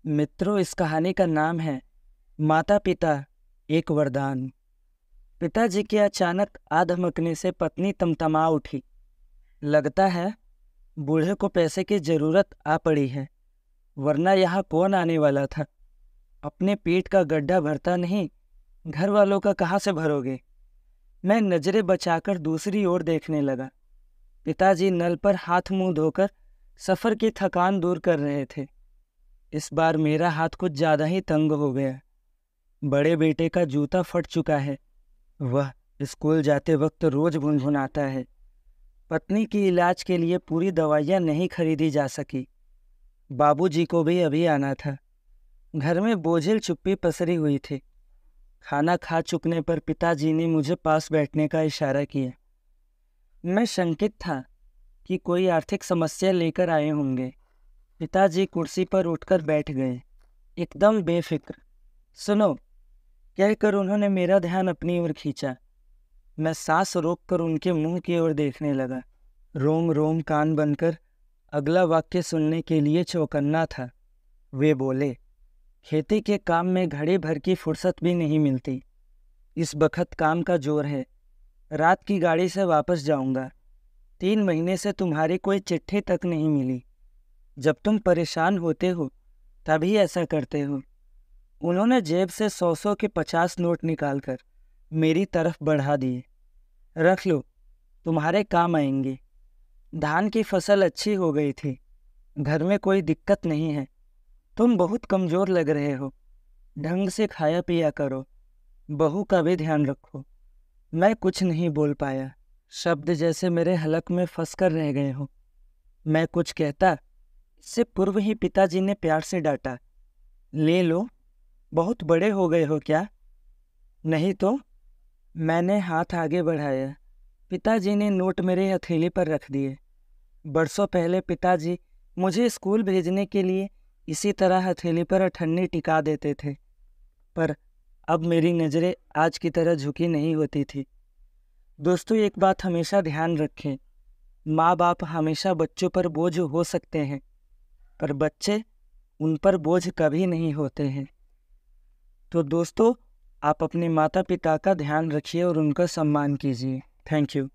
मित्रों, इस कहानी का नाम है माता पिता एक वरदान। पिताजी के अचानक आधमकने से पत्नी तमतमा उठी। लगता है बूढ़े को पैसे की जरूरत आ पड़ी है, वरना यहाँ कौन आने वाला था। अपने पेट का गड्ढा भरता नहीं, घर वालों का कहाँ से भरोगे। मैं नजरें बचाकर दूसरी ओर देखने लगा। पिताजी नल पर हाथ मुंह धोकर सफर की थकान दूर कर रहे थे। इस बार मेरा हाथ कुछ ज्यादा ही तंग हो गया। बड़े बेटे का जूता फट चुका है, वह स्कूल जाते वक्त रोज भुनभुनाता है। पत्नी की इलाज के लिए पूरी दवाइयाँ नहीं खरीदी जा सकी। बाबूजी को भी अभी आना था। घर में बोझिल चुप्पी पसरी हुई थी। खाना खा चुकने पर पिताजी ने मुझे पास बैठने का इशारा किया। मैं शंकित था कि कोई आर्थिक समस्या लेकर आए होंगे। पिताजी कुर्सी पर उठकर बैठ गए, एकदम बेफिक्र। सुनो, कहकर उन्होंने मेरा ध्यान अपनी ओर खींचा। मैं सांस रोककर उनके मुंह की ओर देखने लगा। रोम रोम कान बनकर अगला वाक्य सुनने के लिए चौकन्ना था। वे बोले, खेती के काम में घड़ी भर की फुर्सत भी नहीं मिलती। इस बखत काम का जोर है। रात की गाड़ी से वापस जाऊंगा। 3 महीने से तुम्हारी कोई चिट्ठी तक नहीं मिली। जब तुम परेशान होते हो तभी ऐसा करते हो। उन्होंने जेब से 100 के 50 नोट निकालकर मेरी तरफ बढ़ा दिए। रख लो, तुम्हारे काम आएंगे। धान की फसल अच्छी हो गई थी। घर में कोई दिक्कत नहीं है। तुम बहुत कमज़ोर लग रहे हो। ढंग से खाया पिया करो। बहू का भी ध्यान रखो। मैं कुछ नहीं बोल पाया। शब्द जैसे मेरे हलक में फंस कर रह गए हो। मैं कुछ कहता, इससे पूर्व ही पिताजी ने प्यार से डांटा। ले लो, बहुत बड़े हो गए हो क्या? नहीं तो। मैंने हाथ आगे बढ़ाया। पिताजी ने नोट मेरे हथेली पर रख दिए। बरसों पहले पिताजी मुझे स्कूल भेजने के लिए इसी तरह हथेली पर अठन्नी टिका देते थे, पर अब मेरी नज़रें आज की तरह झुकी नहीं होती थी। दोस्तों, एक बात हमेशा ध्यान रखें, माँ बाप हमेशा बच्चों पर बोझ हो सकते हैं, पर बच्चे उन पर बोझ कभी नहीं होते हैं। तो दोस्तों, आप अपने माता पिता का ध्यान रखिए और उनका सम्मान कीजिए। Thank you.